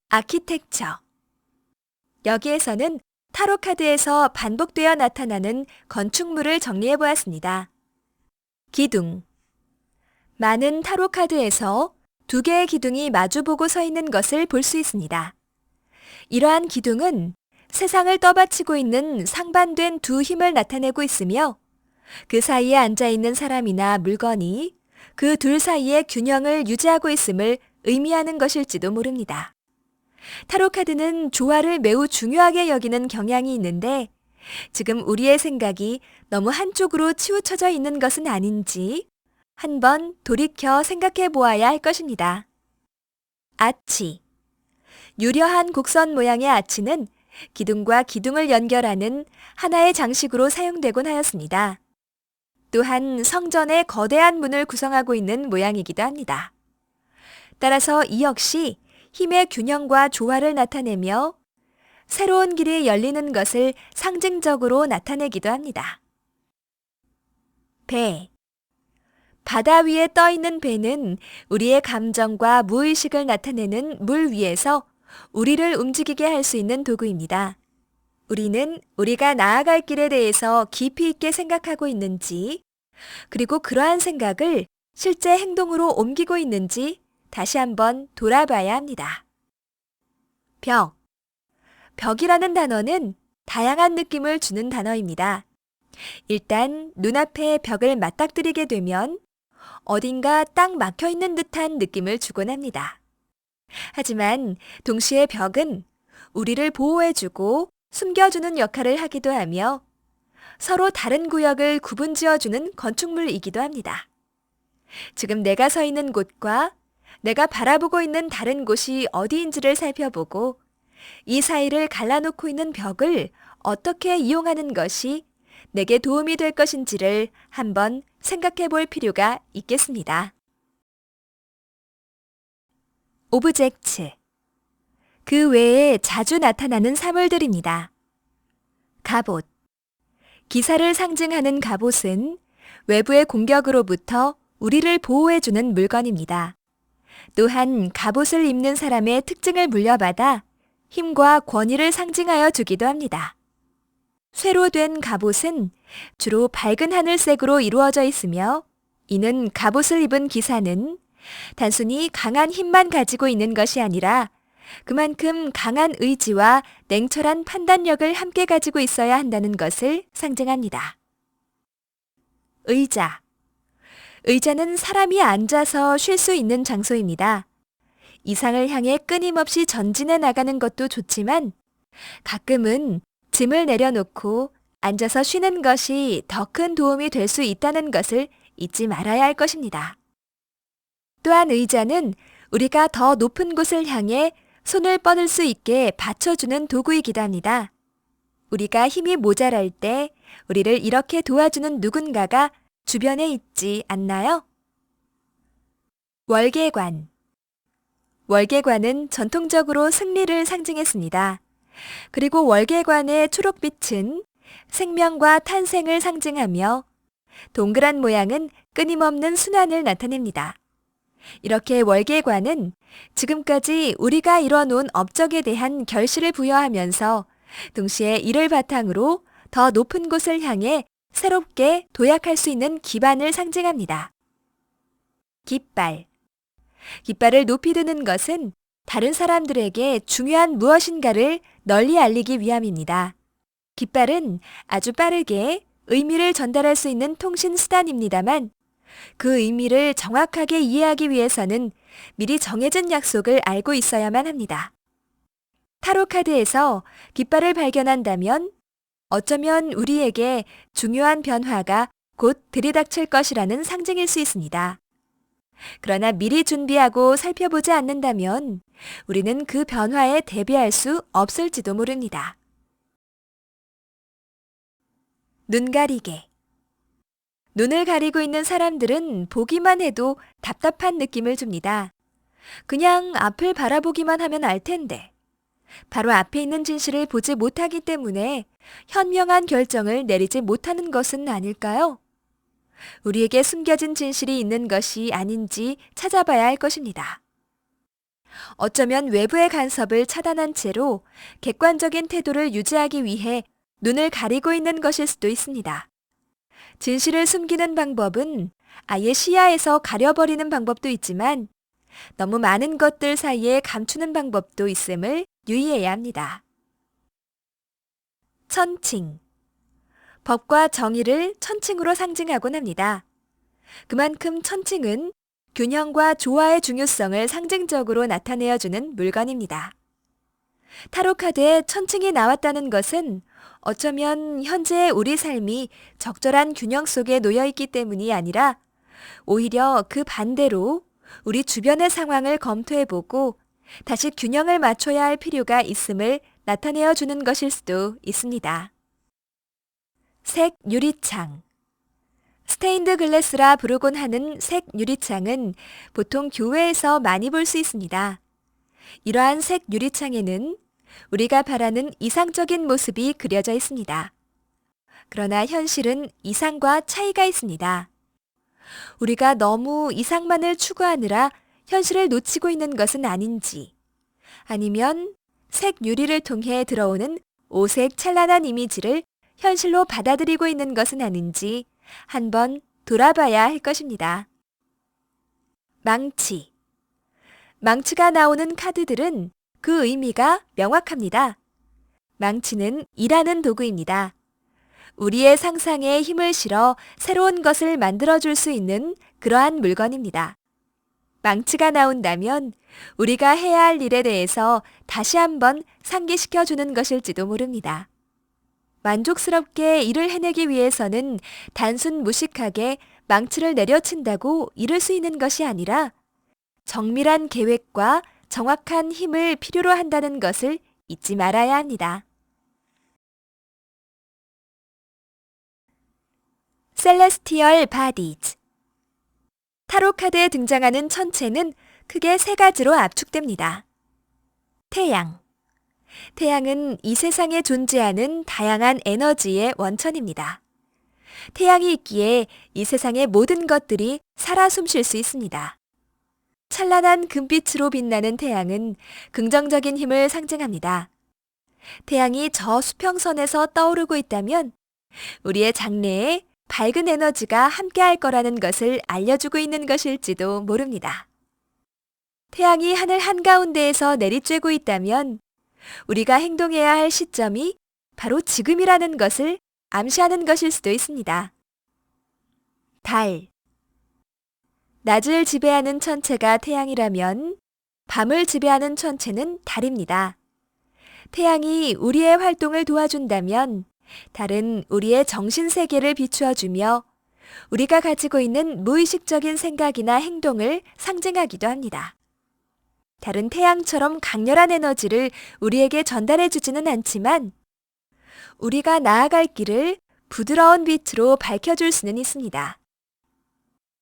아키텍처. 여기에서는 타로 카드에서 반복되어 나타나는 건축물을 정리해 보았습니다. 기둥. 많은 타로 카드에서 두 개의 기둥이 마주보고 서 있는 것을 볼 수 있습니다. 이러한 기둥은 세상을 떠받치고 있는 상반된 두 힘을 나타내고 있으며 그 사이에 앉아있는 사람이나 물건이 그 둘 사이의 균형을 유지하고 있음을 의미하는 것일지도 모릅니다. 타로 카드는 조화를 매우 중요하게 여기는 경향이 있는데 지금 우리의 생각이 너무 한쪽으로 치우쳐져 있는 것은 아닌지 한번 돌이켜 생각해 보아야 할 것입니다. 아치. 유려한 곡선 모양의 아치는 기둥과 기둥을 연결하는 하나의 장식으로 사용되곤 하였습니다. 또한 성전의 거대한 문을 구성하고 있는 모양이기도 합니다. 따라서 이 역시 힘의 균형과 조화를 나타내며 새로운 길이 열리는 것을 상징적으로 나타내기도 합니다. 배. 바다 위에 떠 있는 배는 우리의 감정과 무의식을 나타내는 물 위에서 우리를 움직이게 할 수 있는 도구입니다. 우리는 우리가 나아갈 길에 대해서 깊이 있게 생각하고 있는지, 그리고 그러한 생각을 실제 행동으로 옮기고 있는지 다시 한번 돌아봐야 합니다. 벽. 벽이라는 단어는 다양한 느낌을 주는 단어입니다. 일단 눈앞에 벽을 맞닥뜨리게 되면 어딘가 딱 막혀 있는 듯한 느낌을 주곤 합니다. 하지만 동시에 벽은 우리를 보호해주고 숨겨주는 역할을 하기도 하며 서로 다른 구역을 구분지어주는 건축물이기도 합니다. 지금 내가 서 있는 곳과 내가 바라보고 있는 다른 곳이 어디인지를 살펴보고 이 사이를 갈라놓고 있는 벽을 어떻게 이용하는 것이 내게 도움이 될 것인지를 한번 생각해 볼 필요가 있겠습니다. 오브젝트. 그 외에 자주 나타나는 사물들입니다. 갑옷. 기사를 상징하는 갑옷은 외부의 공격으로부터 우리를 보호해주는 물건입니다. 또한 갑옷을 입는 사람의 특징을 물려받아 힘과 권위를 상징하여 주기도 합니다. 쇠로 된 갑옷은 주로 밝은 하늘색으로 이루어져 있으며 이는 갑옷을 입은 기사는 단순히 강한 힘만 가지고 있는 것이 아니라 그만큼 강한 의지와 냉철한 판단력을 함께 가지고 있어야 한다는 것을 상징합니다. 의자. 의자는 사람이 앉아서 쉴 수 있는 장소입니다. 이상을 향해 끊임없이 전진해 나가는 것도 좋지만 가끔은 짐을 내려놓고 앉아서 쉬는 것이 더 큰 도움이 될 수 있다는 것을 잊지 말아야 할 것입니다. 또한 의자는 우리가 더 높은 곳을 향해 손을 뻗을 수 있게 받쳐주는 도구이기도 합니다. 우리가 힘이 모자랄 때 우리를 이렇게 도와주는 누군가가 주변에 있지 않나요? 월계관. 월계관은 전통적으로 승리를 상징했습니다. 그리고 월계관의 초록빛은 생명과 탄생을 상징하며 동그란 모양은 끊임없는 순환을 나타냅니다. 이렇게 월계관은 지금까지 우리가 이뤄놓은 업적에 대한 결실을 부여하면서 동시에 이를 바탕으로 더 높은 곳을 향해 새롭게 도약할 수 있는 기반을 상징합니다. 깃발. 깃발을 높이 드는 것은 다른 사람들에게 중요한 무엇인가를 널리 알리기 위함입니다. 깃발은 아주 빠르게 의미를 전달할 수 있는 통신 수단입니다만 그 의미를 정확하게 이해하기 위해서는 미리 정해진 약속을 알고 있어야만 합니다. 타로 카드에서 깃발을 발견한다면 어쩌면 우리에게 중요한 변화가 곧 들이닥칠 것이라는 상징일 수 있습니다. 그러나 미리 준비하고 살펴보지 않는다면 우리는 그 변화에 대비할 수 없을지도 모릅니다. 눈 가리개. 눈을 가리고 있는 사람들은 보기만 해도 답답한 느낌을 줍니다. 그냥 앞을 바라보기만 하면 알 텐데. 바로 앞에 있는 진실을 보지 못하기 때문에 현명한 결정을 내리지 못하는 것은 아닐까요? 우리에게 숨겨진 진실이 있는 것이 아닌지 찾아봐야 할 것입니다. 어쩌면 외부의 간섭을 차단한 채로 객관적인 태도를 유지하기 위해 눈을 가리고 있는 것일 수도 있습니다. 진실을 숨기는 방법은 아예 시야에서 가려버리는 방법도 있지만 너무 많은 것들 사이에 감추는 방법도 있음을 유의해야 합니다. 천칭. 법과 정의를 천칭으로 상징하곤 합니다. 그만큼 천칭은 균형과 조화의 중요성을 상징적으로 나타내어주는 물건입니다. 타로 카드에 천칭이 나왔다는 것은 어쩌면 현재의 우리 삶이 적절한 균형 속에 놓여 있기 때문이 아니라 오히려 그 반대로 우리 주변의 상황을 검토해보고 다시 균형을 맞춰야 할 필요가 있음을 나타내어 주는 것일 수도 있습니다. 색 유리창. 스테인드 글래스라 부르곤 하는 색 유리창은 보통 교회에서 많이 볼 수 있습니다. 이러한 색 유리창에는 우리가 바라는 이상적인 모습이 그려져 있습니다. 그러나 현실은 이상과 차이가 있습니다. 우리가 너무 이상만을 추구하느라 현실을 놓치고 있는 것은 아닌지, 아니면 색 유리를 통해 들어오는 오색 찬란한 이미지를 현실로 받아들이고 있는 것은 아닌지 한번 돌아봐야 할 것입니다. 망치. 망치가 나오는 카드들은 그 의미가 명확합니다. 망치는 일하는 도구입니다. 우리의 상상에 힘을 실어 새로운 것을 만들어줄 수 있는 그러한 물건입니다. 망치가 나온다면 우리가 해야 할 일에 대해서 다시 한번 상기시켜주는 것일지도 모릅니다. 만족스럽게 일을 해내기 위해서는 단순 무식하게 망치를 내려친다고 이룰 수 있는 것이 아니라 정밀한 계획과 정확한 힘을 필요로 한다는 것을 잊지 말아야 합니다. 셀레스티얼 바디즈. 타로 카드에 등장하는 천체는 크게 세 가지로 압축됩니다. 태양. 태양은 이 세상에 존재하는 다양한 에너지의 원천입니다. 태양이 있기에 이 세상의 모든 것들이 살아 숨쉴 수 있습니다. 찬란한 금빛으로 빛나는 태양은 긍정적인 힘을 상징합니다. 태양이 저 수평선에서 떠오르고 있다면 우리의 장래에 밝은 에너지가 함께할 거라는 것을 알려주고 있는 것일지도 모릅니다. 태양이 하늘 한가운데에서 내리쬐고 있다면 우리가 행동해야 할 시점이 바로 지금이라는 것을 암시하는 것일 수도 있습니다. 달. 낮을 지배하는 천체가 태양이라면 밤을 지배하는 천체는 달입니다. 태양이 우리의 활동을 도와준다면 달은 우리의 정신세계를 비추어주며 우리가 가지고 있는 무의식적인 생각이나 행동을 상징하기도 합니다. 달은 태양처럼 강렬한 에너지를 우리에게 전달해주지는 않지만 우리가 나아갈 길을 부드러운 빛으로 밝혀줄 수는 있습니다.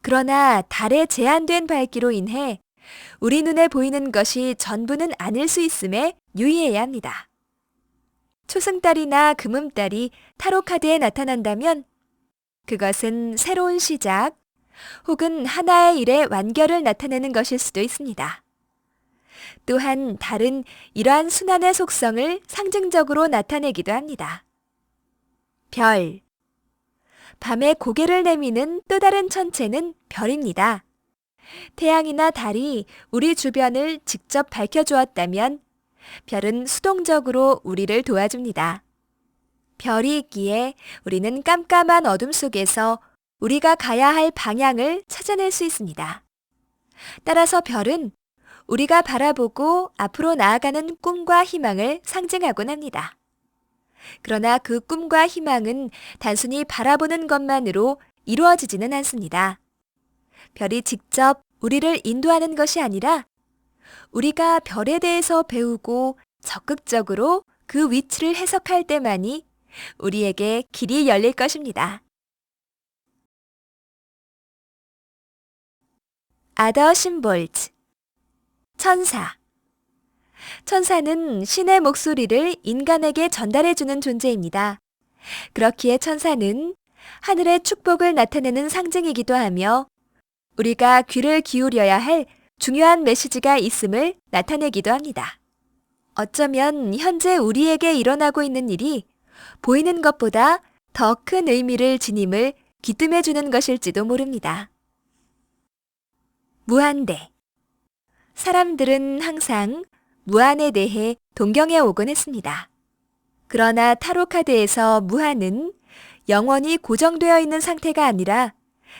그러나 달의 제한된 밝기로 인해 우리 눈에 보이는 것이 전부는 아닐 수 있음에 유의해야 합니다. 초승달이나 금음달이 타로 카드에 나타난다면 그것은 새로운 시작 혹은 하나의 일의 완결을 나타내는 것일 수도 있습니다. 또한 달은 이러한 순환의 속성을 상징적으로 나타내기도 합니다. 별. 밤에 고개를 내미는 또 다른 천체는 별입니다. 태양이나 달이 우리 주변을 직접 밝혀주었다면 별은 수동적으로 우리를 도와줍니다. 별이 있기에 우리는 깜깜한 어둠 속에서 우리가 가야 할 방향을 찾아낼 수 있습니다. 따라서 별은 우리가 바라보고 앞으로 나아가는 꿈과 희망을 상징하곤 합니다. 그러나 그 꿈과 희망은 단순히 바라보는 것만으로 이루어지지는 않습니다. 별이 직접 우리를 인도하는 것이 아니라 우리가 별에 대해서 배우고 적극적으로 그 위치를 해석할 때만이 우리에게 길이 열릴 것입니다. Other symbols. 천사. 천사는 신의 목소리를 인간에게 전달해주는 존재입니다. 그렇기에 천사는 하늘의 축복을 나타내는 상징이기도 하며 우리가 귀를 기울여야 할 중요한 메시지가 있음을 나타내기도 합니다. 어쩌면 현재 우리에게 일어나고 있는 일이 보이는 것보다 더 큰 의미를 지님을 귀뜸해 주는 것일지도 모릅니다. 무한대. 사람들은 항상 무한에 대해 동경해 오곤 했습니다. 그러나 타로 카드에서 무한은 영원히 고정되어 있는 상태가 아니라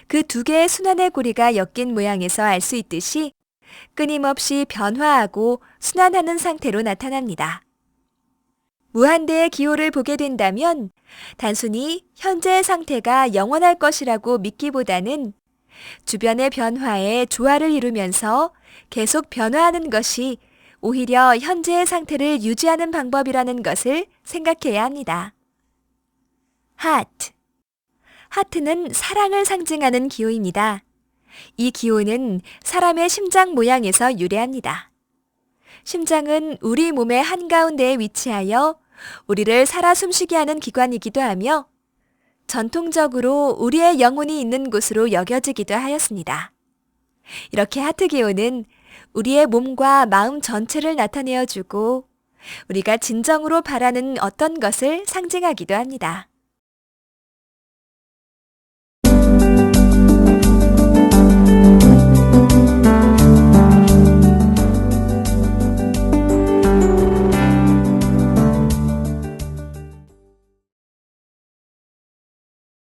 그 두 개의 순환의 고리가 엮인 모양에서 알 수 있듯이 끊임없이 변화하고 순환하는 상태로 나타납니다. 무한대의 기호를 보게 된다면 단순히 현재의 상태가 영원할 것이라고 믿기보다는 주변의 변화에 조화를 이루면서 계속 변화하는 것이 오히려 현재의 상태를 유지하는 방법이라는 것을 생각해야 합니다. 하트. 하트는 사랑을 상징하는 기호입니다. 이 기호는 사람의 심장 모양에서 유래합니다. 심장은 우리 몸의 한가운데에 위치하여 우리를 살아 숨쉬게 하는 기관이기도 하며 전통적으로 우리의 영혼이 있는 곳으로 여겨지기도 하였습니다. 이렇게 하트 기호는 우리의 몸과 마음 전체를 나타내어 주고 우리가 진정으로 바라는 어떤 것을 상징하기도 합니다.